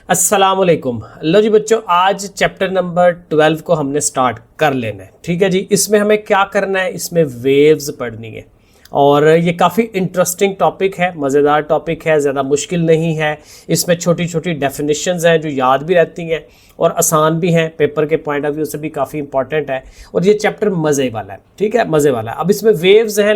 अस्सलामुअलैकुम। लो जी बच्चों, आज चैप्टर नंबर 12 को हमने स्टार्ट कर लेना है। ठीक है जी। इसमें हमें क्या करना है, इसमें वेव्स पढ़नी है और ये काफ़ी इंटरेस्टिंग टॉपिक है, मज़ेदार टॉपिक है, ज़्यादा मुश्किल नहीं है। इसमें छोटी छोटी डेफिनेशंस हैं जो याद भी रहती हैं और आसान भी हैं, पेपर के पॉइंट ऑफ व्यू से भी काफ़ी इंपॉर्टेंट है और ये चैप्टर मज़े वाला है। ठीक है, मज़े वाला है। अब इसमें वेव्स हैं,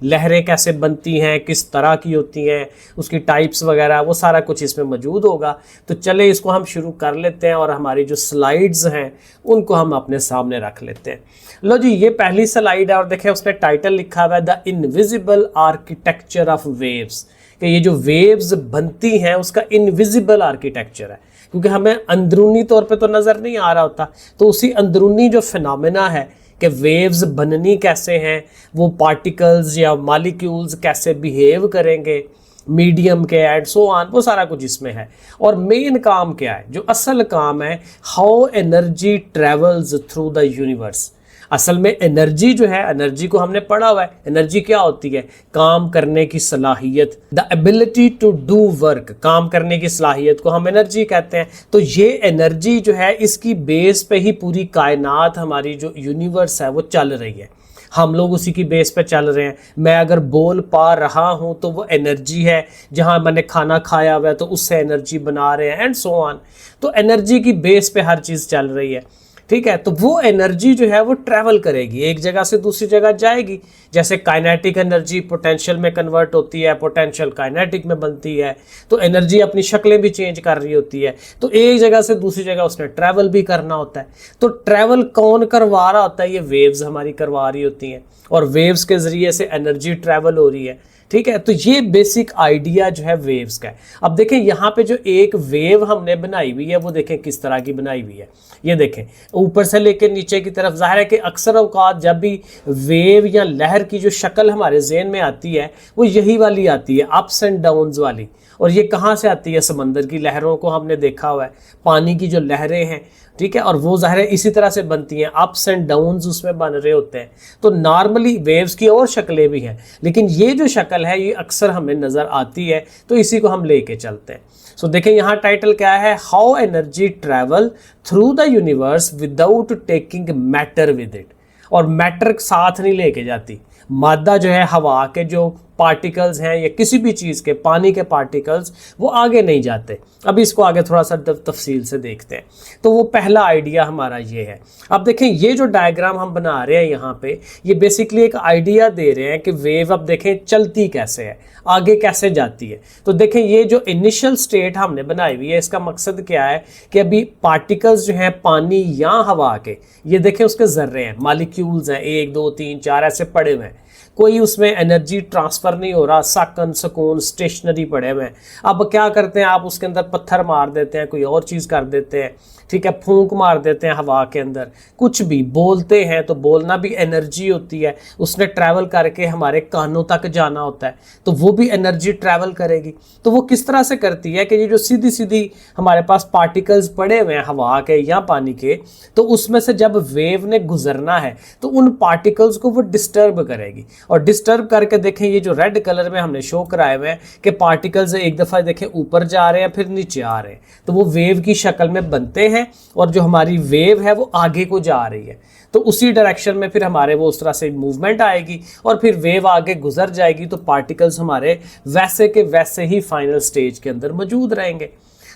लहरें कैसे बनती हैं, किस तरह की होती हैं, उसकी टाइप्स वगैरह, वो सारा कुछ इसमें मौजूद होगा। तो चले इसको हम शुरू कर लेते हैं और हमारी जो स्लाइड्स हैं उनको हम अपने सामने रख लेते हैं। लो जी, ये पहली स्लाइड है और देखें उसमें टाइटल लिखा हुआ है the invisible architecture of waves, कि ये जो वेव्स बनती हैं उसका इनविजिबल आर्किटेक्चर है, क्योंकि हमें अंदरूनी तौर पे तो नज़र नहीं आ रहा होता। तो उसी अंदरूनी जो फिनोमेना है कि वेव्स बननी कैसे हैं, वो पार्टिकल्स या मॉलिक्यूल्स कैसे बिहेव करेंगे मीडियम के एंड सो ऑन, वो सारा कुछ इसमें है। और मेन काम क्या है, जो असल काम है, how energy travels through the universe. असल में एनर्जी जो है, एनर्जी को हमने पढ़ा हुआ है। एनर्जी क्या होती है? काम करने की सलाहियत, the ability to do work. काम करने की सलाहियत को हम एनर्जी कहते हैं। तो ये एनर्जी जो है, इसकी बेस पे ही पूरी कायनात, हमारी जो यूनिवर्स है वो चल रही है। हम लोग उसी की बेस पे चल रहे हैं। मैं अगर बोल पा रहा हूँ तो वो एनर्जी है। जहाँ मैंने खाना खाया हुआ है तो उससे एनर्जी बना रहे हैं एंड सो ऑन। तो एनर्जी की बेस पे हर चीज़ चल रही है। ठीक है, तो वो एनर्जी जो है वो ट्रैवल करेगी, एक जगह से दूसरी जगह जाएगी। जैसे काइनेटिक एनर्जी पोटेंशियल में कन्वर्ट होती है, पोटेंशियल काइनेटिक में बनती है। तो एनर्जी अपनी शक्लें भी चेंज कर रही होती है। तो एक जगह से दूसरी जगह उसने ट्रैवल भी करना होता है। तो ट्रैवल कौन करवा रहा होता है? ये वेव्स हमारी करवा रही होती हैं और वेव्स के ज़रिए से एनर्जी ट्रैवल हो रही है। ठीक है, तो ये बेसिक आइडिया जो है वेव्स का है। अब देखें यहाँ पे जो एक वेव हमने बनाई हुई है वो देखें किस तरह की बनाई हुई है। ये देखें ऊपर से लेकर नीचे की तरफ। जाहिर है कि अक्सर औकात जब भी वेव या लहर की जो शक्ल हमारे ज़हन में आती है वो यही वाली आती है, अप्स एंड डाउन्स वाली। और ये कहाँ से आती है? समंदर की लहरों को हमने देखा हुआ है, पानी की जो लहरें हैं। ठीक है, और वो ज़ाहिर है इसी तरह से बनती हैं, अप्स एंड डाउन्स उसमें बन रहे होते हैं। तो नॉर्मली वेव्स की और शक्लें भी हैं, लेकिन ये जो शक्ल है ये अक्सर हमें नज़र आती है, तो इसी को हम लेके चलते हैं। सो देखें यहाँ टाइटल क्या है, how energy travel through the universe without taking matter with it. और मैटर साथ नहीं लेके जाती। मादा जो है, हवा के जो पार्टिकल्स हैं या किसी भी चीज़ के, पानी के पार्टिकल्स, वो आगे नहीं जाते। अब इसको आगे थोड़ा सा तफसील से देखते हैं। तो वो पहला आइडिया हमारा ये है। अब देखें ये जो डायग्राम हम बना रहे हैं यहाँ पे, ये बेसिकली एक आइडिया दे रहे हैं कि वेव अब देखें चलती कैसे है, आगे कैसे जाती है। तो देखें ये जो इनिशियल स्टेट हमने बनाई हुई है, इसका मकसद क्या है कि अभी पार्टिकल्स जो हैं पानी या हवा के, ये देखें उसके ज़र्रे हैं, मॉलिक्यूल्स हैं, 1 2 3 4 ऐसे पड़े हुए हैं। कोई उसमें एनर्जी ट्रांसफ़र नहीं हो रहा, साकन सकून स्टेशनरी पड़े हुए हैं। अब क्या करते हैं, आप उसके अंदर पत्थर मार देते हैं, कोई और चीज़ कर देते हैं। ठीक है, फूंक मार देते हैं हवा के अंदर, कुछ भी बोलते हैं तो बोलना भी एनर्जी होती है। उसने ट्रैवल करके हमारे कानों तक जाना होता है, तो वो भी एनर्जी ट्रैवल करेगी। तो वो किस तरह से करती है कि ये जो सीधी सीधी हमारे पास पार्टिकल्स पड़े हुए हैं हवा के या पानी के, तो उसमें से जब वेव ने गुजरना है तो उन पार्टिकल्स को वो डिस्टर्ब करेगी। और डिस्टर्ब करके देखें ये जो रेड कलर में हमने शो कराए हुए हैं कि पार्टिकल्स एक दफ़ा देखें ऊपर जा रहे हैं फिर नीचे आ रहे हैं, तो वो वेव की शक्ल में बनते हैं और जो हमारी वेव है वो आगे को जा रही है। तो उसी डायरेक्शन में फिर हमारे वो उस तरह से मूवमेंट आएगी और फिर वेव आगे गुजर जाएगी, तो पार्टिकल्स हमारे वैसे के वैसे ही फाइनल स्टेज के अंदर मौजूद रहेंगे।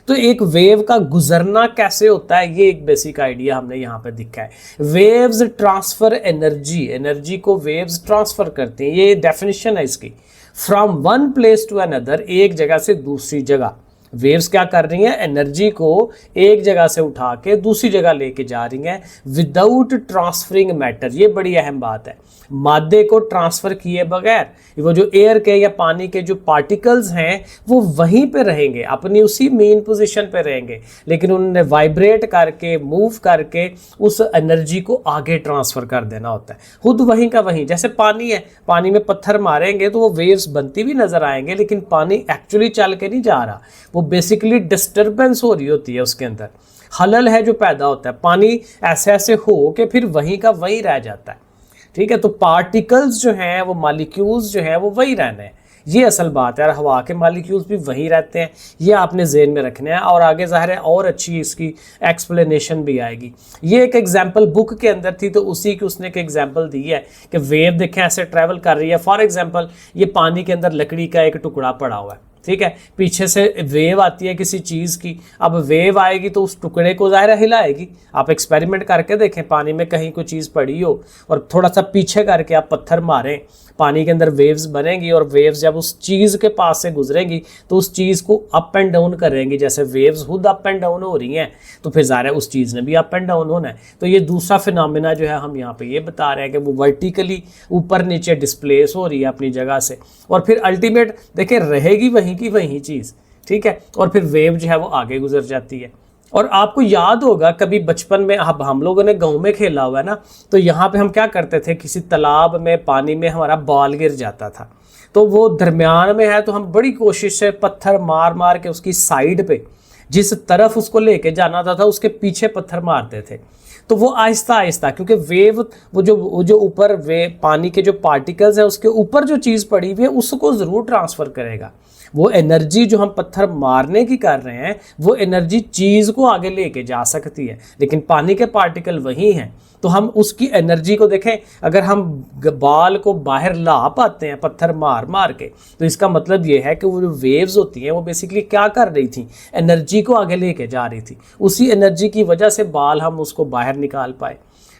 तो एक वेव का गुजरना कैसे होता है, ये एक बेसिक आइडिया हमने यहाँ पे दिखा है। वेव्स ट्रांसफर एनर्जी, एनर्जी को वेव्स ट्रांसफर करते हैं, ये डेफिनेशन है इसकी। From one place to another, एक जगह से दूसरी जगह। वेव्स क्या कर रही हैं, एनर्जी को एक जगह से उठा के दूसरी जगह लेके जा रही हैं विदाउट ट्रांसफरिंग मैटर। ये बड़ी अहम बात है, मादे को ट्रांसफ़र किए बगैर। वो जो एयर के या पानी के जो पार्टिकल्स हैं वो वहीं पे रहेंगे, अपनी उसी मेन पोजीशन पे रहेंगे, लेकिन उन्होंने वाइब्रेट करके, मूव करके उस एनर्जी को आगे ट्रांसफ़र कर देना होता है। खुद वहीं का वहीं, जैसे पानी है, पानी में पत्थर मारेंगे तो वो वेव्स बनती भी नज़र आएंगे, लेकिन पानी एक्चुअली चल के नहीं जा रहा, वो बेसिकली डिस्टर्बेंस हो रही होती है उसके अंदर, खलल है जो पैदा होता है। पानी ऐसे ऐसे हो के फिर वहीं का वहीं रह जाता है। ठीक है, तो पार्टिकल्स जो हैं, वो मॉलिक्यूल्स जो हैं वो वही रहने हैं। ये असल बात है, और हवा के मालिक्यूल्स भी वहीं रहते हैं, ये आपने ज़हन में रखने हैं। और आगे ज़ाहिर है और अच्छी इसकी एक्सप्लेनेशन भी आएगी। ये एक एग्जाम्पल बुक के अंदर थी, तो उसी की उसने एक एग्जाम्पल दी है कि वेव देखें ऐसे ट्रैवल कर रही है। फॉर एग्जाम्पल ये पानी के अंदर लकड़ी का एक टुकड़ा पड़ा हुआ है, ठीक है, पीछे से वेव आती है किसी चीज़ की। अब वेव आएगी तो उस टुकड़े को ज़ाहिर हिलाएगी। आप एक्सपेरिमेंट करके देखें, पानी में कहीं कोई चीज़ पड़ी हो और थोड़ा सा पीछे करके आप पत्थर मारें, पानी के अंदर वेव्स बनेंगी, और वेव्स जब उस चीज़ के पास से गुजरेंगी तो उस चीज़ को अप एंड डाउन करेंगी। जैसे वेव्स खुद अप एंड डाउन हो रही हैं, तो फिर ज़ाहिर है उस चीज़ ने भी अप एंड डाउन होना है। तो ये दूसरा फिनोमेना जो है हम यहाँ पे ये बता रहे हैं कि वो वर्टिकली ऊपर नीचे डिस्प्लेस हो रही है अपनी जगह से, और फिर अल्टीमेट देखें रहेगी वहीं की वहीं चीज़, ठीक है, और फिर वेव जो है वो आगे गुजर जाती है। और आपको याद होगा कभी बचपन में हम लोगों ने गांव में खेला हुआ है ना, तो यहाँ पे हम क्या करते थे, किसी तालाब में पानी में हमारा बॉल गिर जाता था, तो वो दरमियान में है, तो हम बड़ी कोशिश से पत्थर मार मार के उसकी साइड पे जिस तरफ उसको लेके जाना था उसके पीछे पत्थर मारते थे। तो वो आहिस्ता आहिस्ता, क्योंकि वेव वो जो ऊपर वे पानी के जो पार्टिकल्स हैं उसके ऊपर जो चीज़ पड़ी हुई है उसको ज़रूर ट्रांसफ़र करेगा। वो एनर्जी जो हम पत्थर मारने की कर रहे हैं वो एनर्जी चीज़ को आगे लेके जा सकती है, लेकिन पानी के पार्टिकल वही हैं। तो हम उसकी एनर्जी को देखें, अगर हम बाल को बाहर ला पाते हैं पत्थर मार मार के, तो इसका मतलब ये है कि वो जो वेव्स होती हैं वो बेसिकली क्या कर रही थी, एनर्जी को आगे लेके जा रही थी। उसी एनर्जी की वजह से बाल हम उसको बाहर निकाल पाए,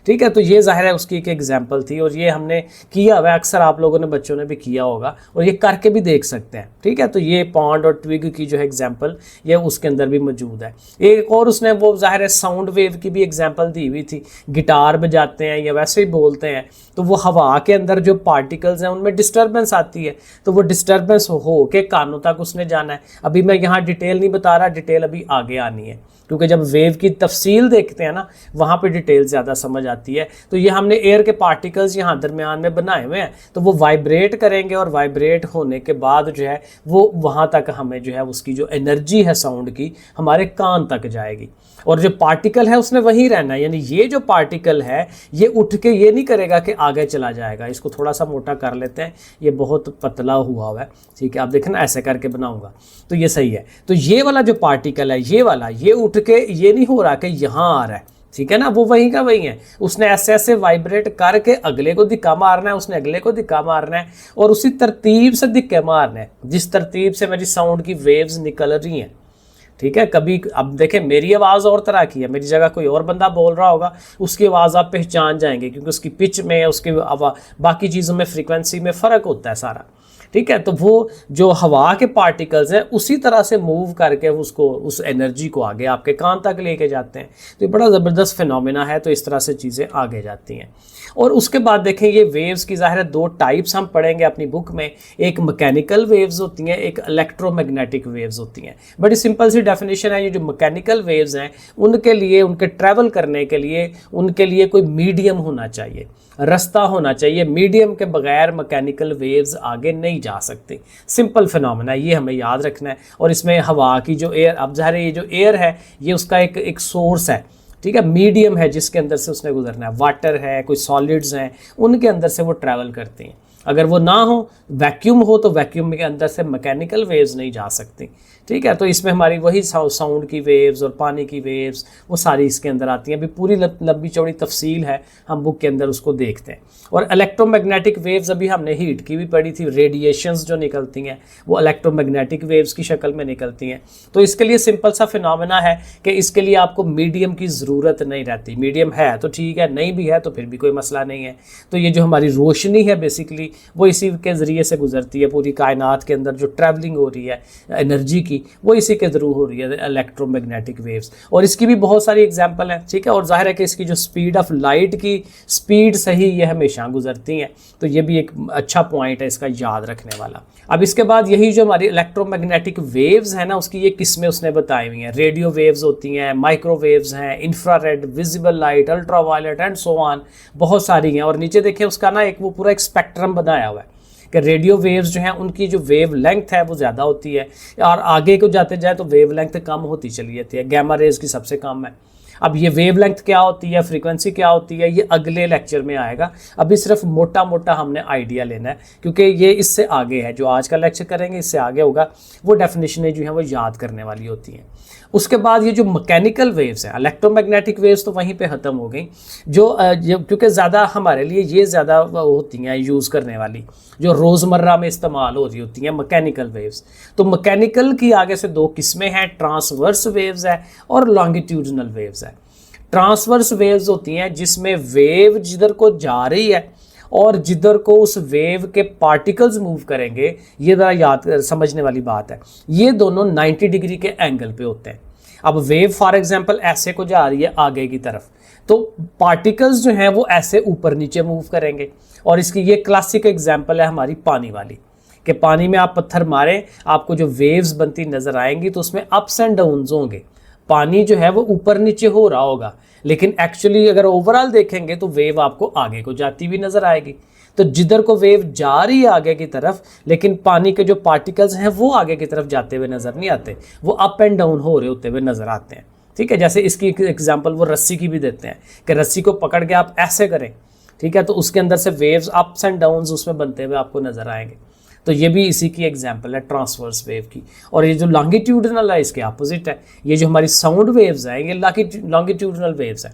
ठीक है। तो ये ज़ाहिर है उसकी एक एग्जाम्पल थी, और ये हमने किया हुआ, अक्सर आप लोगों ने बच्चों ने भी किया होगा, और ये करके भी देख सकते हैं, ठीक है। तो ये पॉन्ड और ट्विग की जो है एग्जाम्पल ये उसके अंदर भी मौजूद है। एक और उसने वो ज़ाहिर है साउंड वेव की भी एग्जाम्पल दी हुई थी। गिटार बजाते हैं या वैसे ही बोलते हैं तो वो हवा के अंदर जो पार्टिकल्स हैं उनमें डिस्टर्बेंस आती है, तो वो डिस्टर्बेंस हो के कानों तक उसने जाना है। अभी मैं यहाँ डिटेल नहीं बता रहा, डिटेल अभी आगे आनी है, क्योंकि जब वेव की तफसील देखते हैं ना वहाँ पे डिटेल ज़्यादा समझ आती है। तो ये हमने एयर के पार्टिकल्स यहाँ दरमियान में बनाए हुए हैं, तो वो वाइब्रेट करेंगे, और वाइब्रेट होने के बाद जो है वो वहाँ तक हमें जो है उसकी जो एनर्जी है साउंड की हमारे कान तक जाएगी, और जो पार्टिकल है उसने वहीं रहना है। यानी ये जो पार्टिकल है ये उठ के ये नहीं करेगा कि आगे चला जाएगा। इसको थोड़ा सा मोटा कर लेते हैं, ये बहुत पतला हुआ है, ठीक है, आप देखना ऐसे करके बनाऊंगा तो ये सही है। तो ये वाला जो पार्टिकल है ये वाला, ये उठ के ये नहीं हो रहा कि यहाँ आ रहा है, ठीक है ना, वो वहीं का वहीं है। उसने ऐसे ऐसे वाइब्रेट करके अगले को धक्का मारना है, उसने अगले को धक्का मारना है, और उसी तरतीब से धक्के मारना है जिस तरतीब से मेरी साउंड की वेव्स निकल रही हैं, ठीक है। कभी अब देखें मेरी आवाज़ और तरह की है, मेरी जगह कोई और बंदा बोल रहा होगा, उसकी आवाज़ आप पहचान जाएंगे, क्योंकि उसकी पिच में, उसकी बाकी चीज़ों में फ्रीक्वेंसी में फ़र्क होता है सारा, ठीक है। तो वो जो हवा के पार्टिकल्स हैं उसी तरह से मूव करके उसको, उस एनर्जी को आगे आपके कान तक लेके जाते हैं। तो ये बड़ा ज़बरदस्त फिनोमेना है, तो इस तरह से चीज़ें आगे जाती हैं। और उसके बाद देखें ये वेव्स की ज़ाहिर है दो टाइप्स हम पढ़ेंगे अपनी बुक में, एक मैकेनिकल वेव्स होती हैं, एक इलेक्ट्रोमैग्नेटिक वेव्स होती हैं। बड़ी सिंपल सी डेफिनेशन है, ये जो मैकेनिकल वेव्स हैं उनके लिए, उनके ट्रैवल करने के लिए उनके लिए कोई मीडियम होना चाहिए, रास्ता होना चाहिए। मीडियम के बगैर मैकेनिकल वेव्स आगे नहीं जा सकती। सिंपल फिनोमेना ये हमें याद रखना है। और इसमें हवा की जो एयर, अब ज़ाहिर है ये जो एयर है ये उसका एक सोर्स है, ठीक है, मीडियम है जिसके अंदर से उसने गुजरना है। वाटर है, कोई सॉलिड्स हैं, उनके अंदर से वो ट्रैवल करती हैं। अगर वो ना हो, वैक्यूम हो, तो वैक्यूम के अंदर से मैकेनिकल वेव्स नहीं जा सकती, ठीक है। तो इसमें हमारी वही साउंड की वेव्स और पानी की वेव्स वो सारी इसके अंदर आती हैं। अभी पूरी लंबी चौड़ी तफसील है, हम बुक के अंदर उसको देखते हैं। और इलेक्ट्रोमैग्नेटिक वेव्स अभी हमने हीट की भी पढ़ी थी, रेडिएशंस जो निकलती हैं वो इलेक्ट्रोमैग्नेटिक वेव्स की शक्ल में निकलती हैं। तो इसके लिए सिंपल सा फिनोमेना है कि इसके लिए आपको मीडियम की ज़रूरत नहीं रहती। मीडियम है तो ठीक है, नहीं भी है तो फिर भी कोई मसला नहीं है। तो ये जो हमारी रोशनी है बेसिकली वो इसी के ज़रिए से गुजरती है। पूरी कायनात के अंदर जो ट्रैवलिंग हो रही है एनर्जी की वो इसी के थ्रू हो रही है, इलेक्ट्रोमैग्नेटिक वेव्स। और इसकी भी बहुत सारी एग्जांपल हैं, ठीक है। और जाहिर है कि इसकी जो स्पीड ऑफ लाइट की स्पीड से ही ये हमेशा गुजरती हैं। तो ये भी एक अच्छा पॉइंट है इसका याद रखने वाला। अब इसके बाद यही जो हमारी इलेक्ट्रोमैग्नेटिक वेव्स हैं ना, उसकी ये किस्में उसने बताई हुई हैं। रेडियो वेव्स होती हैं, माइक्रोवेव्स हैं, infrared, visible light, ultraviolet and so on, बहुत सारी हैं। और नीचे देखिए उसका ना एक वो पूरा एक स्पेक्ट्रम बनाया हुआ है। कि रेडियो वेव्स जो हैं उनकी जो वेव लेंथ है वो ज़्यादा होती है, और आगे को जाते जाए तो वेव लेंथ कम होती चली जाती है। गैमा रेज की सबसे कम है। अब ये वेव लेंथ क्या होती है, फ्रीक्वेंसी क्या होती है, ये अगले लेक्चर में आएगा। अभी सिर्फ मोटा मोटा हमने आइडिया लेना है, क्योंकि ये इससे आगे है। जो आज का लेक्चर करेंगे इससे आगे होगा, वो डेफिनेशनें जो हैं वो याद करने वाली होती हैं। उसके बाद ये जो मैकेनिकल वेव्स हैं, इलेक्ट्रोमैग्नेटिक वेव्स तो वहीं पे ख़त्म हो गई, जो क्योंकि ज़्यादा हमारे लिए ये ज़्यादा होती हैं यूज़ करने वाली, जो रोज़मर्रा में इस्तेमाल हो रही होती हैं मैकेनिकल वेव्स। तो मैकेनिकल की आगे से दो किस्में हैं, ट्रांसवर्स वेव्स है और लॉन्गिट्यूडनल वेव्स है। ट्रांसवर्स वेव्स होती हैं जिसमें वेव जिधर को जा रही है और जिधर को उस वेव के पार्टिकल्स मूव करेंगे, ये ज़रा याद समझने वाली बात है, ये दोनों 90 डिग्री के एंगल पे होते हैं। अब वेव फॉर एग्जांपल ऐसे को जा रही है आगे की तरफ, तो पार्टिकल्स जो हैं वो ऐसे ऊपर नीचे मूव करेंगे। और इसकी ये क्लासिक एग्जांपल है हमारी पानी वाली, कि पानी में आप पत्थर मारें, आपको जो वेव्स बनती नज़र आएंगी तो उसमें अप्स एंड डाउन्स होंगे। पानी जो है वो ऊपर नीचे हो रहा होगा, लेकिन एक्चुअली अगर ओवरऑल देखेंगे तो वेव आपको आगे को जाती हुई नज़र आएगी। तो जिधर को वेव जा रही है आगे की तरफ, लेकिन पानी के जो पार्टिकल्स हैं वो आगे की तरफ जाते हुए नज़र नहीं आते, वो अप एंड डाउन हो रहे होते हुए नज़र आते हैं। ठीक है, जैसे इसकी एग्जांपल वो रस्सी की भी देते हैं कि रस्सी को पकड़ के आप ऐसे करें, ठीक है, तो उसके अंदर से वेव्स अप्स एंड डाउन्स उसमें बनते हुए आपको नज़र आएंगे। तो ये भी इसी की एग्जांपल है ट्रांसवर्स वेव की। और ये जो लॉन्गिट्यूडनल है इसके अपोजिट है। ये जो हमारी साउंड वेव्स हैं ये लॉन्गिट्यूडनल वेव्स हैं,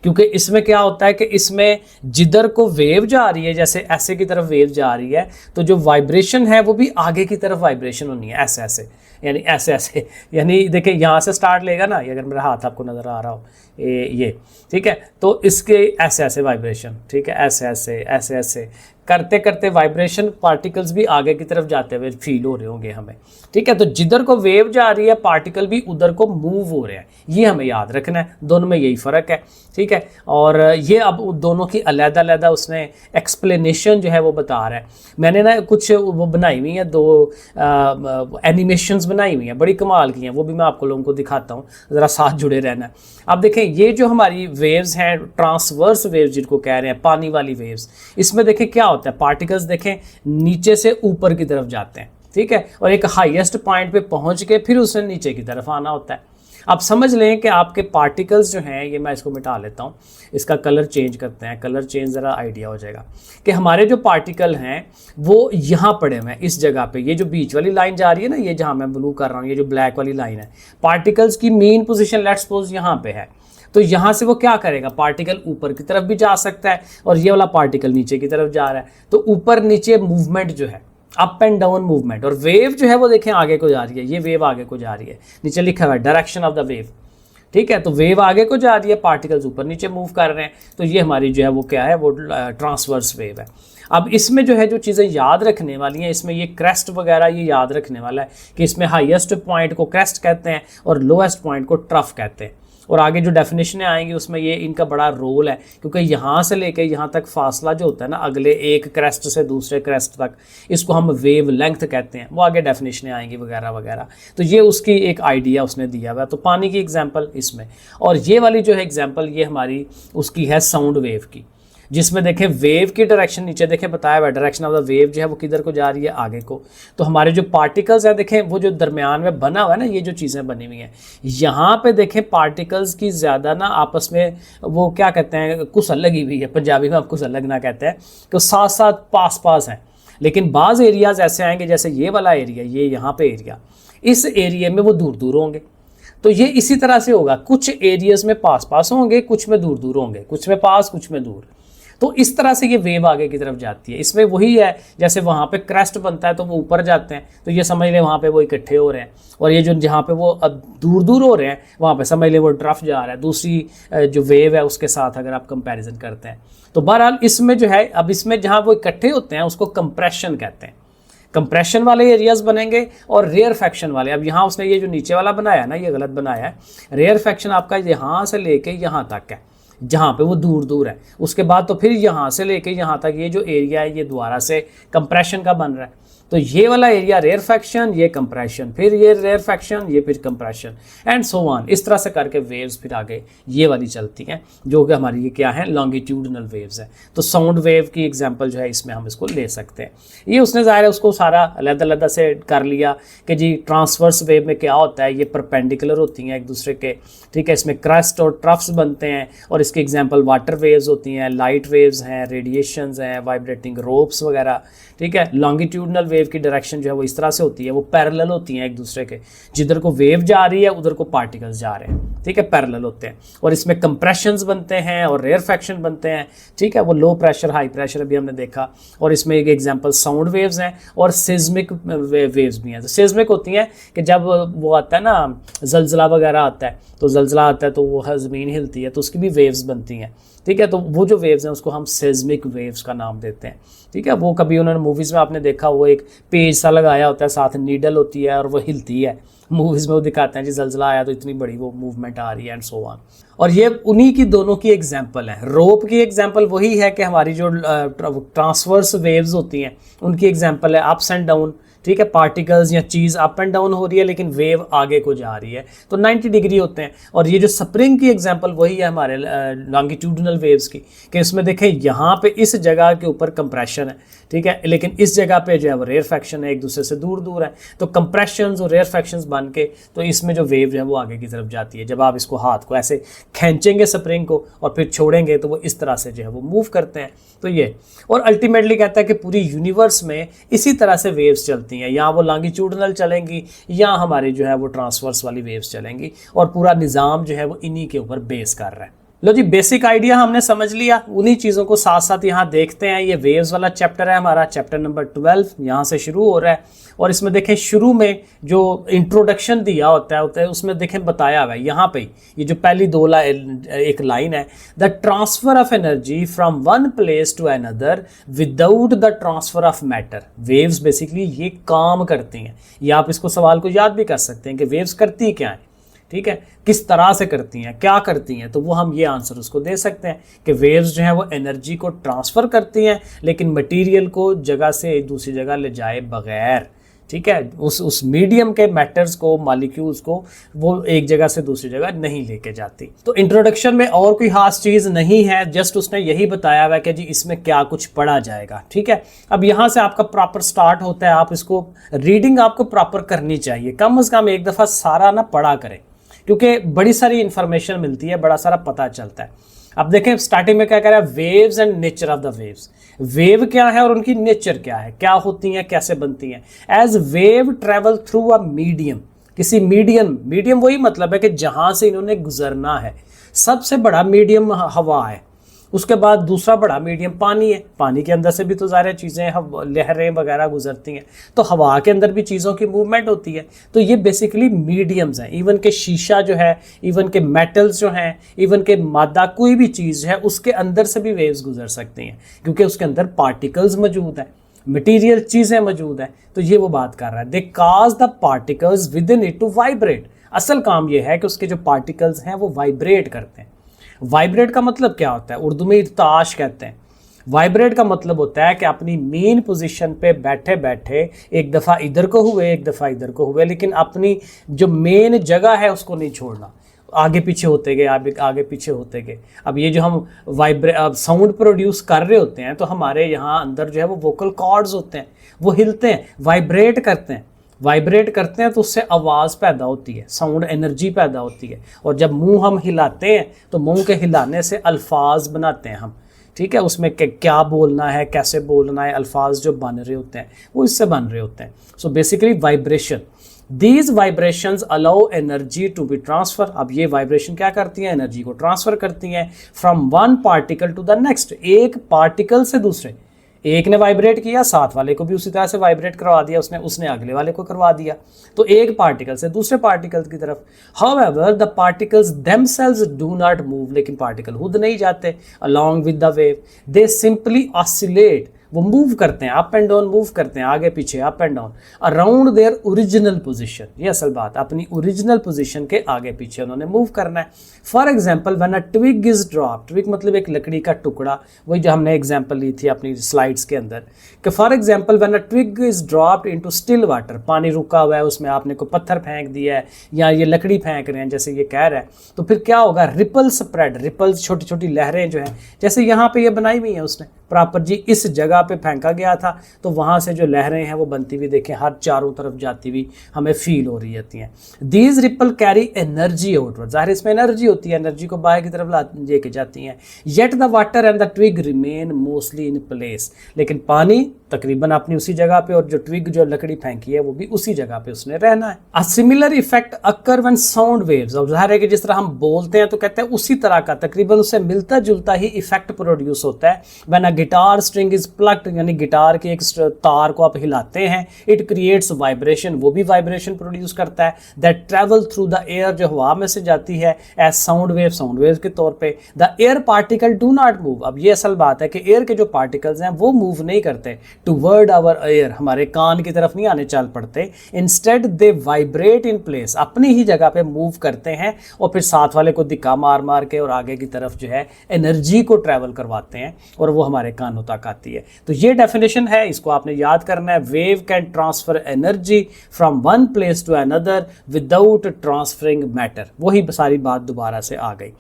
क्योंकि इसमें क्या होता है कि इसमें जिधर को वेव जा रही है, जैसे ऐसे की तरफ वेव जा रही है, तो जो वाइब्रेशन है वो भी आगे की तरफ वाइब्रेशन होनी है, ऐसे ऐसे, यानी ऐसे ऐसे, यानी देखिए यहाँ से स्टार्ट लेगा ना, ये अगर मेरा हाथ आपको नज़र आ रहा हो ये ठीक है, तो इसके ऐसे ऐसे वाइब्रेशन, ठीक है, ऐसे ऐसे ऐसे ऐसे करते करते वाइब्रेशन पार्टिकल्स भी आगे की तरफ जाते हुए फील हो रहे होंगे हमें। ठीक है, तो जिधर को वेव जा रही है पार्टिकल भी उधर को मूव हो रहे हैं, ये हमें याद रखना है। दोनों में यही फ़र्क है। ठीक है, और ये अब दोनों की अलग-अलग उसने एक्सप्लेनेशन जो है वो बता रहा है। मैंने ना कुछ वो बनाई हुई हैं, 2 एनिमेशंस बनाई हुई हैं, बड़ी कमाल की हैं, वो भी मैं आपको लोगों को दिखाता हूँ, ज़रा साथ जुड़े रहना। अब देखें ये जो हमारी वेव्स हैं, ट्रांसवर्स वेव्स जिनको कह रहे हैं, पानी वाली वेव्स, इसमें देखें क्या होता है, पार्टिकल्स देखें नीचे से ऊपर की तरफ जाते हैं। ठीक है, और एक हाईएस्ट पॉइंट पे पहुंच के फिर उसने नीचे की तरफ आना होता है। अब समझ लें कि आपके पार्टिकल्स जो हैं, ये मैं इसको मिटा लेता हूँ, इसका कलर चेंज करते हैं, कलर चेंज ज़रा आइडिया हो जाएगा कि हमारे जो पार्टिकल हैं वो यहाँ पड़े हुए हैं इस जगह पे। ये जो बीच वाली लाइन जा रही है ना, ये जहाँ मैं ब्लू कर रहा हूँ, ये जो ब्लैक वाली लाइन है, पार्टिकल्स की मेन पोजीशन लेट्स सपोज यहाँ पे है। तो यहाँ से वो क्या करेगा, पार्टिकल ऊपर की तरफ भी जा सकता है और ये वाला पार्टिकल नीचे की तरफ जा रहा है। तो ऊपर नीचे मूवमेंट जो है, अप एंड डाउन मूवमेंट, और वेव जो है वो देखें आगे को जा रही है, ये वेव आगे को जा रही है, नीचे लिखा हुआ है डायरेक्शन ऑफ द वेव। ठीक है, तो वेव आगे को जा रही है, पार्टिकल्स ऊपर नीचे मूव कर रहे हैं, तो ये हमारी जो है वो क्या है, वो ट्रांसवर्स वेव है। अब इसमें जो है जो चीज़ें याद रखने वाली हैं, इसमें ये क्रेस्ट वगैरह ये याद रखने वाला है कि इसमें हाईएस्ट पॉइंट को क्रेस्ट कहते हैं और लोएस्ट पॉइंट को ट्रफ कहते हैं। और आगे जो डेफिनेशनें आएंगी उसमें ये इनका बड़ा रोल है, क्योंकि यहाँ से लेके यहाँ तक फासला जो होता है ना, अगले एक क्रेस्ट से दूसरे क्रेस्ट तक, इसको हम वेव लेंथ कहते हैं। वो आगे डेफिनेशनें आएंगी वगैरह वगैरह। तो ये उसकी एक आइडिया उसने दिया हुआ है। तो पानी की एग्जांपल इसमें, और ये वाली जो है एग्जांपल ये हमारी उसकी है साउंड वेव की, जिसमें देखें वेव की डायरेक्शन नीचे देखें बताया हुआ, डायरेक्शन ऑफ द वेव जो है वो किधर को जा रही है, आगे को। तो हमारे जो पार्टिकल्स हैं देखें, वो जो दरमियान में बना हुआ है ना, ये जो चीज़ें बनी हुई हैं, यहाँ पे देखें पार्टिकल्स की ज़्यादा ना आपस में वो क्या कहते हैं, कुसल लगी हुई है, पंजाबी में आप कुसल लगना कहते हैं, तो साथ साथ पास पास हैं। लेकिन बाज़ एरियाज़ ऐसे आएंगे, जैसे ये वाला एरिया, ये यहाँ पे एरिया, इस एरिया में वो दूर दूर होंगे। तो ये इसी तरह से होगा, कुछ एरियाज़ में पास पास होंगे, कुछ में दूर दूर होंगे, कुछ में पास कुछ में दूर। तो इस तरह से ये वेव आगे की तरफ जाती है। इसमें वही है, जैसे वहाँ पे क्रेस्ट बनता है तो वो ऊपर जाते हैं, तो ये समझ लें वहाँ पे वो इकट्ठे हो रहे हैं, और ये जो जहाँ पे वो अब दूर दूर हो रहे हैं वहाँ पे समझ लें वो ट्रफ जा रहा है, दूसरी जो वेव है उसके साथ अगर आप कंपैरिजन करते हैं। तो बहरहाल इसमें जो है, अब इसमें जहाँ वो इकट्ठे होते हैं उसको कंप्रेशन कहते हैं। कंप्रेशन वाले एरियाज बनेंगे और रेयरफेक्शन वाले। अब यहाँ उसने ये जो नीचे वाला बनाया ना, ये गलत बनाया है। रेयरफेक्शन आपका यहाँ से लेके यहाँ तक है, जहाँ पे वो दूर दूर है। उसके बाद तो फिर यहाँ से लेके यहाँ तक ये जो एरिया है ये दोबारा से कंप्रेशन का बन रहा है। तो ये वाला एरिया रेयरफैक्शन, ये कंप्रेशन, फिर ये रेयरफैक्शन, ये फिर कंप्रेशन एंड सो ऑन। इस तरह से करके वेव्स फिर आगे ये वाली चलती हैं, जो कि हमारी ये क्या है, लॉन्गिट्यूडनल वेव्स है। तो साउंड वेव की एग्जांपल जो है इसमें हम इसको ले सकते हैं। ये उसने ज़ाहिर है उसको सारा अलग-अलग से कर लिया कि जी ट्रांसवर्स वेव में क्या होता है, ये परपेंडिकुलर होती हैं एक दूसरे के, ठीक है। इसमें क्रस्ट और ट्रफ्स बनते हैं और इसके एग्जांपल वाटर वेव्स होती हैं, लाइट वेव्स हैं, रेडिएशंस हैं, वाइब्रेटिंग रोप्स वगैरह, ठीक है। लॉन्गिट्यूडनल वेव की डायरेक्शन जो है वो इस तरह से होती है, वो पैरेलल होती हैं एक दूसरे के, जिधर को वेव जा रही है उधर को पार्टिकल्स जा रहे हैं, ठीक है, पैरेलल होते हैं। और इसमें कंप्रेशंस बनते हैं और रेयरफैक्शन बनते हैं, ठीक है। वो लो प्रेशर हाई प्रेशर अभी हमने देखा। और इसमें एक एग्जांपल साउंड वेव्स हैं और सिस्मिक वेव्स भी हैं। तो सिस्मिक होती हैं कि जब वो आता है ना जलजला वगैरह आता है, तो जलजला आता है तो वो ज़मीन हिलती है, तो उसकी भी वेव्स बनती हैं, ठीक है। तो वो जो वेव्स हैं उसको हम सिस्मिक वेव्स का नाम देते हैं, ठीक है। वो कभी उन्होंने मूवीज़ में आपने देखा, वो एक पेज सा लगाया होता है, साथ नीडल होती है और वो हिलती है। मूवीज़ में वो दिखाते हैं जी जलजला आया तो इतनी बड़ी वो मूवमेंट आ रही है एंड सो ऑन। और ये उन्हीं की दोनों की एग्जांपल है। रोप की एग्जांपल वही है कि हमारी जो ट्रांसवर्स वेव्स होती हैं उनकी एग्जांपल है अप्स एंड डाउन, ठीक है। पार्टिकल्स या चीज़ अप एंड डाउन हो रही है लेकिन वेव आगे को जा रही है, तो 90 डिग्री होते हैं। और ये जो स्प्रिंग की एग्जांपल वही है हमारे लॉन्गिट्यूडनल वेव्स की, कि इसमें देखें यहाँ पे इस जगह के ऊपर कंप्रेशन है, ठीक है, लेकिन इस जगह पे जो है वो रेयरफैक्शन है, एक दूसरे से दूर दूर है। तो कंप्रेशंस और रेयरफैक्शंस बन के तो इसमें जो वेव है वो आगे की तरफ जाती है। जब आप इसको हाथ को ऐसे खींचेंगे स्प्रिंग को और फिर छोड़ेंगे तो वो इस तरह से जो है वो मूव करते हैं। तो ये और अल्टीमेटली कहता है कि पूरी यूनिवर्स में इसी तरह से वेव्स चलती हैं, या वो लॉन्गिट्यूडनल चलेंगी या हमारी जो है वो ट्रांसवर्स वाली वेव्स चलेंगी, और पूरा निज़ाम जो है वो इन्हीं के ऊपर बेस कर रहा है। लो जी, बेसिक आइडिया हमने समझ लिया। उन्हीं चीज़ों को साथ साथ यहाँ देखते हैं। ये वेव्स वाला चैप्टर है हमारा, चैप्टर नंबर 12 यहाँ से शुरू हो रहा है। और इसमें देखें शुरू में जो इंट्रोडक्शन दिया होता है उसमें देखें बताया हुआ है यहाँ पे, ये जो पहली एक लाइन है, the transfer of energy from one place to another without the transfer of matter. Waves basically ये काम करती हैं। ये आप इसको सवाल को याद भी कर सकते हैं कि वेव्स करती क्या है, ठीक है, किस तरह से करती हैं, क्या करती हैं। तो वो हम ये आंसर उसको दे सकते हैं कि वेव्स जो हैं वो एनर्जी को ट्रांसफ़र करती हैं लेकिन मटेरियल को जगह से दूसरी जगह ले जाए बगैर, ठीक है, उस मीडियम के मैटर्स को, मॉलिक्यूल्स को वो एक जगह से दूसरी जगह नहीं लेके जाती। तो इंट्रोडक्शन में और कोई खास चीज़ नहीं है, जस्ट उसने यही बताया हुआ है कि जी इसमें क्या कुछ पढ़ा जाएगा, ठीक है। अब यहाँ से आपका प्रॉपर स्टार्ट होता है। आप इसको रीडिंग आपको प्रॉपर करनी चाहिए, कम से कम एक दफ़ा सारा ना पढ़ा करें, क्योंकि बड़ी सारी इंफॉर्मेशन मिलती है, बड़ा सारा पता चलता है। अब देखें स्टार्टिंग में क्या कह रहा है, waves and nature of the waves. Wave क्या है और उनकी नेचर क्या है, क्या होती हैं, कैसे बनती हैं। As wave travel through a medium, किसी मीडियम वही मतलब है कि जहां से इन्होंने गुजरना है। सबसे बड़ा मीडियम हवा है, उसके बाद दूसरा बड़ा मीडियम पानी है। पानी के अंदर से भी तो ज़ाहिर चीज़ें, लहरें वगैरह गुजरती हैं, तो हवा के अंदर भी चीज़ों की मूवमेंट होती है। तो ये बेसिकली मीडियम्स हैं। इवन के शीशा जो है, इवन के मेटल्स जो हैं, इवन के मादा कोई भी चीज़ है उसके अंदर से भी वेव्स गुजर सकती हैं, क्योंकि उसके अंदर पार्टिकल्स मौजूद हैं, मटीरियल चीज़ें मौजूद हैं। तो ये वो बात कर रहा है, they cause the particles within it to vibrate. असल काम ये है कि उसके जो पार्टिकल्स हैं वो वाइब्रेट करते हैं। वाइब्रेट का मतलब क्या होता है, उर्दू में इर्ताश कहते हैं। वाइब्रेट का मतलब होता है कि अपनी मेन पोजीशन पे बैठे बैठे एक दफ़ा इधर को हुए, एक दफ़ा इधर को हुए, लेकिन अपनी जो मेन जगह है उसको नहीं छोड़ना, आगे पीछे होते गए, आगे पीछे होते गए। अब ये जो हम साउंड प्रोड्यूस कर रहे होते हैं, तो हमारे यहाँ अंदर जो है वो वोकल कॉर्ड्स होते हैं, वो हिलते हैं, वाइब्रेट करते हैं। वाइब्रेट करते हैं तो उससे आवाज़ पैदा होती है, साउंड एनर्जी पैदा होती है। और जब मुंह हम हिलाते हैं तो मुंह के हिलाने से अल्फाज बनाते हैं हम, ठीक है, उसमें क्या बोलना है, कैसे बोलना है, अल्फाज जो बन रहे होते हैं वो इससे बन रहे होते हैं। So basically vibration, these vibrations allow energy to be transfer. अब ये वाइब्रेशन क्या करती हैं, एनर्जी को ट्रांसफर करती हैं from one particle to the next, एक पार्टिकल से दूसरे। एक ने वाइब्रेट किया, साथ वाले को भी उसी तरह से वाइब्रेट करवा दिया, उसने अगले वाले को करवा दिया, तो एक पार्टिकल से दूसरे पार्टिकल की तरफ। However the particles themselves do not move, लेकिन पार्टिकल खुद नहीं जाते along with the wave, they simply oscillate, वो मूव करते हैं, अप एंड डाउन मूव करते हैं, आगे पीछे up and down around their original position. ये असल बात, अपनी ओरिजिनल पोजीशन के आगे पीछे उन्होंने मूव करना है। For example when a twig is dropped, twig मतलब एक लकड़ी का टुकड़ा, वही जो हमने एग्जांपल ली थी अपनी स्लाइड्स के अंदर कि for example when a twig is dropped into still water, पानी रुका हुआ है, उसमें आपने कोई पत्थर फेंक दिया है या ये लकड़ी फेंक रहे हैं जैसे ये कह रहा है, तो फिर क्या होगा, रिपल स्प्रेड, रिपल्स छोटी छोटी लहरें जो हैं, जैसे यहाँ पे ये बनाई हुई है उसने प्रॉपर जी, इस जगह पे फेंका गया था तो वहाँ से जो लहरें हैं वो बनती हुई देखें हर चारों तरफ जाती हुई हमें फील हो रही होती हैं। These ripple carry energy outward, जाहिर इसमें एनर्जी होती है, एनर्जी को बाहर की तरफ लेके जाती हैं। Yet the water and the twig remain mostly in place, लेकिन पानी तकरीबन अपनी उसी जगह पे और जो ट्विग जो लकड़ी फेंकी है वो भी उसी जगह पे उसने रहना है। A similar effect occur when sound waves, और जाहिर है कि जिस तरह हम बोलते हैं तो कहते हैं उसी तरह का तकरीबन उससे मिलता जुलता ही इफेक्ट प्रोड्यूस होता है। When a guitar string is plugged, यानी गिटार के एक तार को आप हिलाते हैं, इट क्रिएट्स वाइब्रेशन, वो भी वाइब्रेशन प्रोड्यूस करता है, that travel through the air, जो हवा में से जाती है as sound wave, sound wave के तौर पे। The air particle do not move, अब ये असल बात है कि एयर के जो पार्टिकल्स हैं वो मूव नहीं करते टूवर्ड आवर एयर, हमारे कान की तरफ नहीं आने चल पड़ते, instead they vibrate in place, अपनी ही जगह पे मूव करते हैं और फिर साथ वाले को दिक्का मार मार के और आगे की तरफ जो है एनर्जी को ट्रैवल करवाते हैं और वो हमारे कानों तक आती है। तो ये डेफिनेशन है, इसको आपने याद करना है। Wave can transfer energy from one place to another without transferring matter, वही सारी बात दोबारा से आ गई।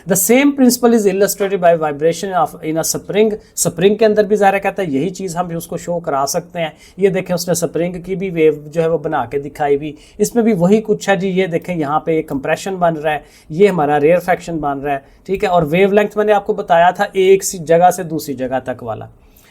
The same principle is illustrated by vibration of in a spring, spring के अंदर भी ज़ाहिर कहता है यही चीज़ हम भी उसको शो करा सकते हैं। ये देखें उसने स्प्रिंग की भी वेव जो है वो बना के दिखाई भी, इसमें भी वही कुछ है जी। ये देखें यहाँ पे एक कंप्रेशन बन रहा है, ये हमारा रेयरफेक्शन बन रहा है, ठीक है। और वेव लेंथ मैंने आपको बताया था एक सी जगह से दूसरी जगह तक वाला,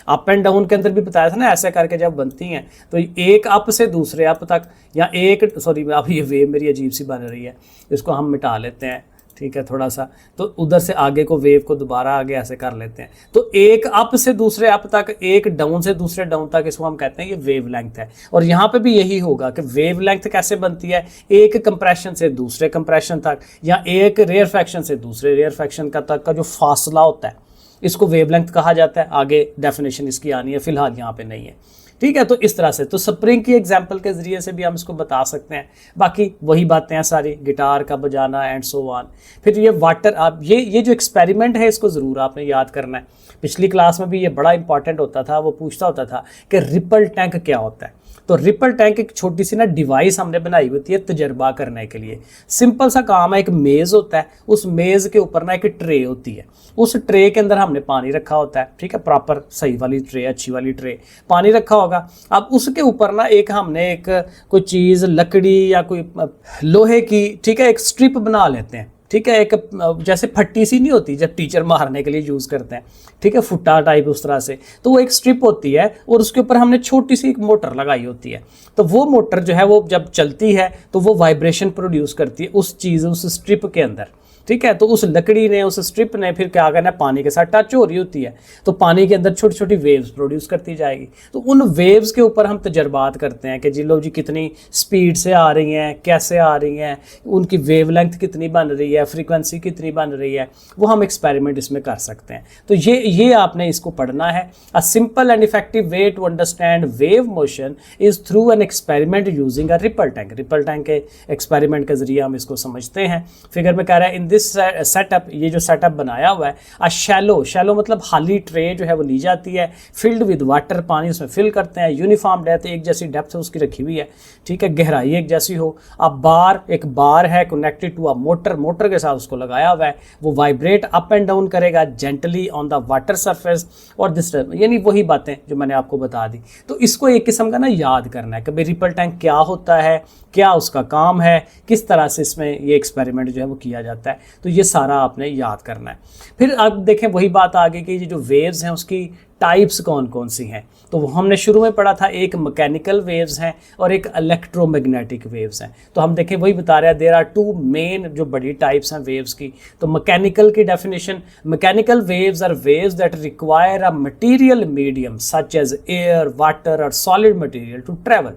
अप एंड डाउन के अंदर भी बताया था ना, ऐसे करके जब बनती हैं तो एक अप से दूसरे अप तक, या एक सॉरी अब ये वेव मेरी अजीब सी बन रही है, इसको हम मिटा लेते हैं, ठीक है, थोड़ा सा तो उधर से आगे को वेव को दोबारा आगे ऐसे कर लेते हैं। तो एक अप से दूसरे अप तक, एक डाउन से दूसरे डाउन तक, इसको हम कहते हैं ये वेव लेंथ है। और यहाँ पे भी यही होगा कि वेव लेंथ कैसे बनती है, एक कंप्रेशन से दूसरे कंप्रेशन तक या एक रेयरफेक्शन से दूसरे रेयरफेक्शन का तक का जो फासला होता है इसको वेवलेंथ कहा जाता है। आगे डेफिनेशन इसकी आनी है, फिलहाल यहाँ पे नहीं है, ठीक है। तो इस तरह से तो स्प्रिंग की एग्जांपल के ज़रिए से भी हम इसको बता सकते हैं। बाकी वही बातें हैं सारी, गिटार का बजाना एंड सो ऑन। फिर ये वाटर, आप ये जो एक्सपेरिमेंट है इसको ज़रूर आपने याद करना है। पिछली क्लास में भी ये बड़ा इंपॉर्टेंट होता था, वो पूछता होता था कि रिपल टैंक क्या होता है। तो रिपल टैंक एक छोटी सी ना डिवाइस हमने बनाई होती है तजर्बा करने के लिए। सिंपल सा काम है, एक मेज़ होता है, उस मेज़ के ऊपर ना एक ट्रे होती है, उस ट्रे के अंदर हमने पानी रखा होता है, ठीक है, प्रॉपर सही वाली ट्रे, अच्छी वाली ट्रे, पानी रखा होगा। अब उसके ऊपर ना एक हमने एक कोई चीज़ लकड़ी या कोई लोहे की, ठीक है, एक स्ट्रिप बना लेते हैं, ठीक है, एक जैसे फट्टी सी नहीं होती जब टीचर मारने के लिए यूज़ करते हैं, ठीक है, फुट्टा टाइप उस तरह से, तो वो एक स्ट्रिप होती है और उसके ऊपर हमने छोटी सी एक मोटर लगाई होती है। तो वो मोटर जो है वो जब चलती है तो वो वाइब्रेशन प्रोड्यूस करती है उस चीज़, उस स्ट्रिप के अंदर, ठीक है। तो उस लकड़ी ने, उस स्ट्रिप ने फिर क्या करना है, पानी के साथ टच हो रही होती है, तो पानी के अंदर छोटी छोटी वेव्स प्रोड्यूस करती जाएगी। तो उन वेव्स के ऊपर हम तजर्बात करते हैं कि जी लो जी कितनी स्पीड से आ रही हैं, कैसे आ रही हैं, उनकी वेवलेंथ कितनी बन रही है, फ्रीक्वेंसी कितनी बन रही है, वो हम एक्सपेरिमेंट इसमें कर सकते हैं। तो ये आपने इसको पढ़ना है। A simple and effective way to understand wave motion is through an experiment using a ripple tank. Ripple tank के एक्सपेरिमेंट के जरिए हम इसको समझते हैं। फिगर में कह रहा है इन दिस सेटअप, ये जो सेटअप बनाया हुआ है, अ शैलो मतलब खाली ट्रे जो है वो ली जाती है, फिल्ड विद वाटर, पानी उसमें फिल करते हैं, यूनिफॉर्म डेप्थ, एक जैसी डेप्थ उसकी रखी हुई है, ठीक है, गहराई एक जैसी हो। अब एक बार है कनेक्टेड टू अ मोटर के साथ उसको लगाया हुआ है, वो वाइब्रेट अप एंड डाउन करेगा gently on the water surface और दिस, यानी वही बातें जो मैंने आपको बता दी। तो इसको एक किस्म का ना याद करना है कि भाई रिपल टैंक क्या होता है, क्या उसका काम है, किस तरह से इसमें ये एक्सपेरिमेंट जो है वो किया जाता है। तो ये सारा आपने याद करना है। फिर अब देखें वही बात आगे कि ये जो वेव्स हैं उसकी टाइप्स कौन कौन सी हैं। तो वो हमने शुरू में पढ़ा था, एक मैकेनिकल वेव्स हैं और एक इलेक्ट्रोमैग्नेटिक वेव्स हैं। तो हम देखें वही बता रहे हैं, देयर आर टू मेन जो बड़ी टाइप्स हैं वेव्स की। तो मैकेनिकल की definition, mechanical waves are waves that require a material medium such as air, water और solid material to travel.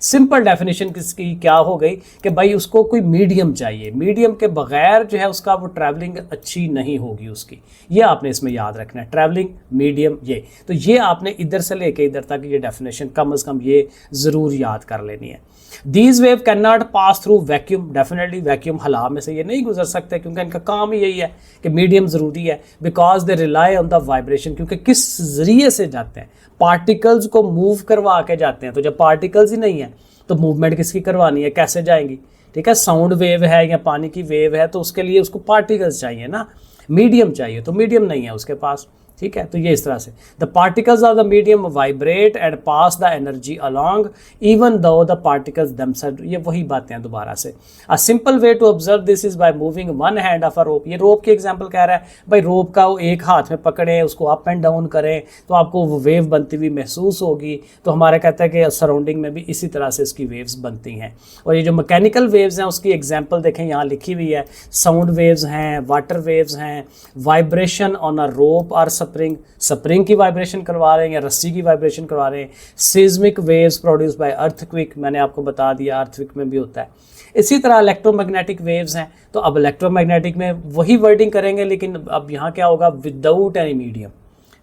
Simple definition किसकी क्या हो गई कि भाई उसको कोई मीडियम चाहिए, मीडियम के बगैर जो है उसका वो ट्रैवलिंग अच्छी नहीं होगी उसकी। ये आपने इसमें याद रखना है, ट्रैवलिंग मीडियम। ये तो ये आपने इधर से लेके इधर तक ये डेफिनेशन कम से कम ये ज़रूर याद कर लेनी है। These wave can not pass through vacuum, definitely vacuum हला में से ये नहीं गुजर सकते, क्योंकि इनका काम ही यही है कि मीडियम ज़रूरी है। Because they rely on the vibration, क्योंकि किस जरिए से जाते हैं, पार्टिकल्स को मूव करवा के जाते हैं। तो जब पार्टिकल्स ही नहीं है तो मूवमेंट किसकी करवानी है, कैसे जाएंगी? ठीक है, साउंड वेव है या पानी की वेव है तो उसके लिए उसको पार्टिकल्स चाहिए ना, मीडियम चाहिए, तो मीडियम नहीं है उसके पास। ठीक है, तो ये इस तरह से the particles of the medium vibrate and pass the energy along even though the particles themselves. ये वही बातें हैं दोबारा से। A simple way to observe this is by moving one hand of a rope. ये रोप की example कह रहा है भाई, रोप का वो एक हाथ में पकड़ें, उसको अप एंड डाउन करें तो आपको वो वेव बनती हुई महसूस होगी। तो हमारा कहता है कि सराउंडिंग में भी इसी तरह से इसकी वेव्स बनती हैं। और ये जो मैकेनिकल वेव्स हैं उसकी एग्जाम्पल देखें, यहाँ लिखी हुई है, साउंड वेव्स हैं, वाटर वेव्स हैं, वाइब्रेशन ऑन अ रोप और स्प्रिंग की वाइब्रेशन करवा रहे हैं या रस्सी की वाइब्रेशन करवा रहे हैं। Seismic waves produce by earthquake, मैंने आपको बता दिया अर्थक्विक में भी होता है। इसी तरह इलेक्ट्रोमैग्नेटिक वेव्स हैं, तो अब इलेक्ट्रोमैग्नेटिक में वही वर्डिंग करेंगे, लेकिन अब यहाँ क्या होगा, विदाउट एनी मीडियम।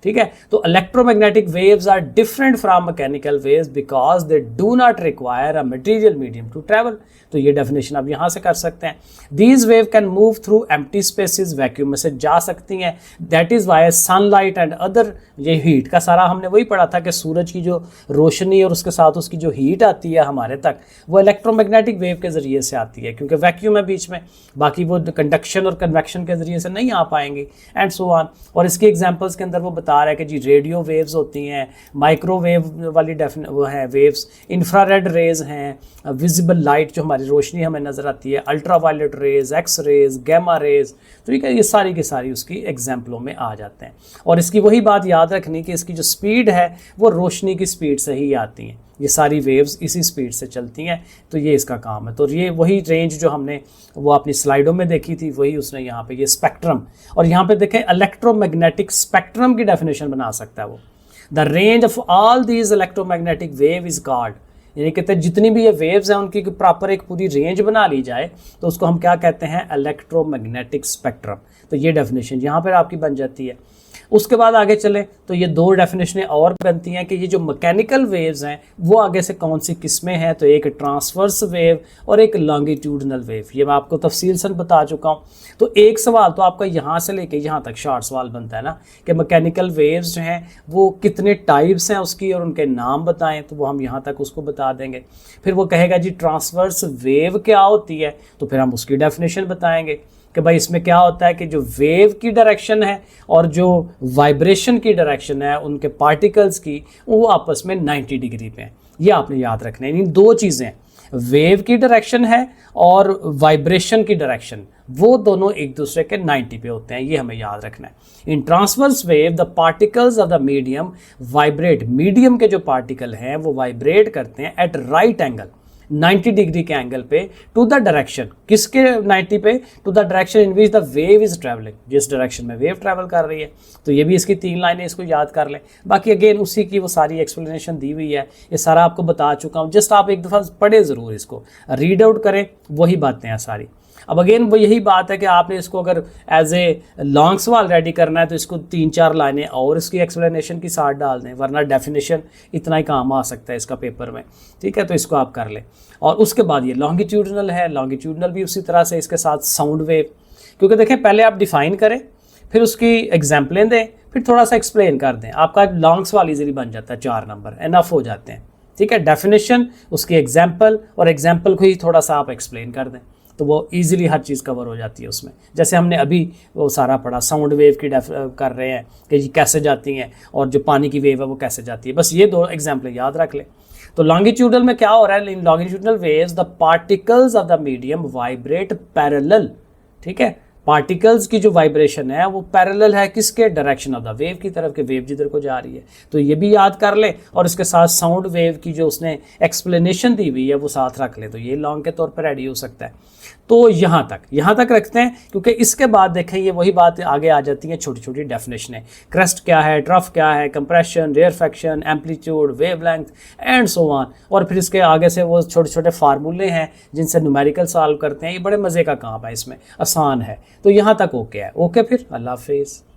ठीक है, तो electromagnetic waves are different from mechanical waves because they do not require a material medium to travel. तो ये डेफिनेशन आप यहाँ से कर सकते हैं। These wave can move through empty spaces, vacuum में से जा सकती हैं। That is why sunlight and other, ये हीट का सारा हमने वही पढ़ा था कि सूरज की जो रोशनी और उसके साथ उसकी जो हीट आती है हमारे तक, वो इलेक्ट्रोमैग्नेटिक वेव के ज़रिए से आती है, क्योंकि वैक्यूम है बीच में, बाकी वो कंडक्शन और कन्वेक्शन के ज़रिए से नहीं आ पाएंगी एंड सो ऑन। और इसके एग्जाम्पल्स के अंदर वो बता रहा है कि जी रेडियो वेव्स होती हैं, माइक्रोवेव वाली वो है वेव्स, इंफ्रारेड रेज हैं, विजिबल लाइट जो हमारी रोशनी हमें नज़र आती है, ultraviolet rays, X rays, gamma rays. तो ठीक है, ये सारी की सारी उसकी एग्जाम्पलों में आ जाते हैं। और इसकी वही बात याद रखनी कि इसकी जो स्पीड है वो रोशनी की स्पीड से ही आती हैं, ये सारी वेव्स इसी स्पीड से चलती हैं। तो ये इसका काम है। तो ये वही रेंज जो हमने वो अपनी स्लाइडों में देखी थी, वही उसने यहाँ पे ये स्पेक्ट्रम, और यहाँ पे देखें इलेक्ट्रोमैग्नेटिक स्पेक्ट्रम की डेफिनेशन बना सकता है वो। The range of all these electromagnetic wave is called, यानी कहते हैं जितनी भी ये वेव्स हैं उनकी प्रॉपर एक पूरी रेंज बना ली जाए तो उसको हम क्या कहते हैं, इलेक्ट्रोमैग्नेटिक स्पेक्ट्रम। तो ये डेफिनेशन यहाँ पर आपकी बन जाती है। उसके बाद आगे चले तो ये दो डेफिनेशनें और बनती हैं कि ये जो मैकेनिकल वेव्स हैं वो आगे से कौन सी किस्में हैं। तो एक ट्रांसवर्स वेव और एक लॉन्गिट्यूडनल वेव, ये मैं आपको तफसील से बता चुका हूँ। तो एक सवाल तो आपका यहाँ से लेके यहाँ तक शॉर्ट सवाल बनता है ना कि मैकेनिकल वेव्स जो हैं वो कितने टाइप्स हैं उसकी और उनके नाम बताएं, तो वो हम यहाँ तक उसको बता देंगे। फिर वो कहेगा जी ट्रांसवर्स वेव क्या होती है, तो फिर हम उसकी डेफिनेशन बताएंगे कि भाई इसमें क्या होता है कि जो वेव की डायरेक्शन है और जो वाइब्रेशन की डायरेक्शन है उनके पार्टिकल्स की, वो आपस में 90 डिग्री पे हैं। ये आपने याद रखना है। इन दो चीज़ें, वेव की डायरेक्शन है और वाइब्रेशन की डायरेक्शन, वो दोनों एक दूसरे के 90 पे होते हैं, ये हमें याद रखना है। In transverse wave the particles of the medium vibrate, medium के जो पार्टिकल हैं वो वाइब्रेट करते हैं एट राइट एंगल, 90 डिग्री के एंगल पे, टू द डायरेक्शन, किसके 90 पे, to the direction in which the wave is travelling, जिस डायरेक्शन में वेव ट्रैवल कर रही है। तो ये भी इसकी 3 लाइनें, इसको याद कर लें। बाकी अगेन उसी की वो सारी एक्सप्लेनेशन दी हुई है, ये सारा आपको बता चुका हूँ। जस्ट आप एक दफ़ा पढ़े ज़रूर, इसको रीड आउट करें, वही बातें हैं सारी। अब अगेन वो यही बात है कि आपने इसको अगर एज ए लॉन्ग सवाल रेडी करना है तो इसको 3-4 लाइनें और इसकी एक्सप्लेनेशन की साथ डाल दें, वरना डेफिनेशन इतना ही काम आ सकता है इसका पेपर में। ठीक है, तो इसको आप कर लें। और उसके बाद ये लॉन्गिट्यूडनल है, लॉन्गिट्यूडनल भी उसी तरह से, इसके साथ साउंड वेव, क्योंकि देखें पहले आप डिफ़ाइन करें, फिर उसकी एग्जाम्पलें दें, फिर थोड़ा सा एक्सप्लेन कर दें, आपका लॉन्ग सवाल ईजिली बन जाता है। 4 नंबर इनफ हो जाते हैं। ठीक है, डेफिनेशन, उसकी एग्जाम्पल, और एग्जाम्पल को ही थोड़ा सा आप एक्सप्लेन कर दें तो वो इजीली हर चीज़ कवर हो जाती है उसमें। जैसे हमने अभी वो सारा पढ़ा, साउंड वेव की कर रहे हैं कि ये कैसे जाती हैं, और जो पानी की वेव है वो कैसे जाती है। बस ये 2 एग्जाम्पल याद रख लें। तो लॉन्गिट्यूडल में क्या हो रहा है, in longitudinal waves the particles of the medium vibrate parallel. ठीक है, पार्टिकल्स की जो वाइब्रेशन है वो पैरेलल है किसके, डायरेक्शन ऑफ द वेव की तरफ, के वेव जिधर को जा रही है। तो ये भी याद कर ले, और इसके साथ साउंड वेव की जो उसने एक्सप्लेनेशन दी हुई है वो साथ रख ले, तो ये लॉन्ग के तौर पर रेडी हो सकता है। तो यहाँ तक रखते हैं, क्योंकि इसके बाद देखें ये वही बात आगे आ जाती है, छोटी छोटी डेफिनेशनें, क्रस्ट क्या है, ट्रफ क्या है, compression, rarefaction, amplitude, wavelength and so on, और फिर इसके आगे से वो छोटे छोटे फार्मूले हैं जिनसे न्यूमेरिकल सॉल्व करते हैं। ये बड़े मज़े का काम है, इसमें आसान है। तो यहाँ तक ओके है। ओके, फिर अल्लाह हाफिज़।